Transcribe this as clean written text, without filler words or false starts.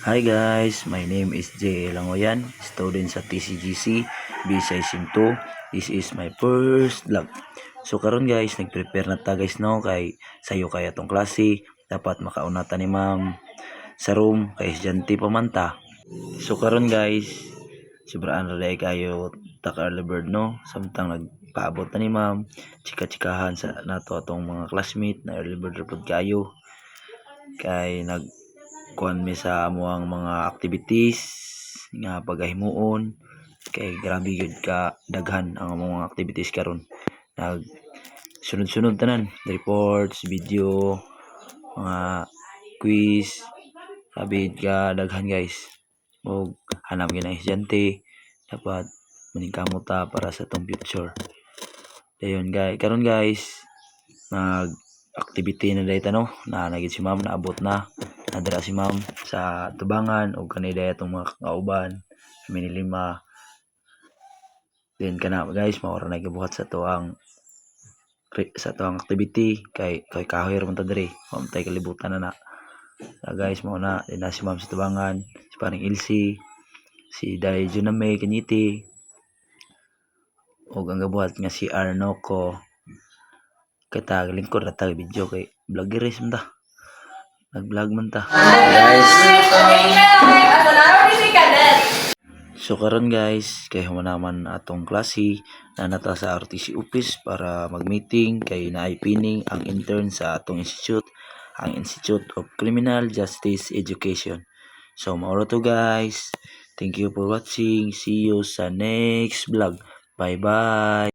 Hi guys, my name is J. Langoyan, student sa TCGC, Bisay Sim 2. This is my first vlog. So karon guys, nag-prepare na ta guys no kay sayo kaya tong klase, dapat makaunata ni ma'am sa room kay estudyante pa man ta. So karon guys, sobraan ra kayo taka early bird no, samtang nagpaabot na ni ma'am, chika-chikahan sa nato atong mga classmate na early bird report kayo kay kuan mi sa amuang mga activities nga pagahimuon kay grabe gyud ka daghan ang mga activities karon. Nag sunod-sunod tanan, reports, video, mga quiz, grabe ka daghan guys. Og hanap gyud ang estudyante, dapat maningkamot ta para sa tong future. Dayon guys, karon guys, nag activity na dayta no, na nagit si ma'am, naabot na nadara si ma'am sa tubangan o kanay daya itong mga kauban kami ni lima. Then kana guys, maura na gibuhat sa tuang activity kay kahoy ra man ta diri, tay kalibutan na guys. Mao na din na si ma'am sa tubangan, si paring Elsie, si Day Juname Kanyiti, og ang gabuhat nga si Arnoco. Kita lingkod ra ta video kay vloggeres man ta, nag-vlog man ta guys. So karon guys, kay humanaman atong klase na nata sa RTC office para mag-meeting kay naay pining ang intern sa atong institute, ang Institute of Criminal Justice Education. So mauro to guys. Thank you for watching. See you sa next vlog. Bye bye.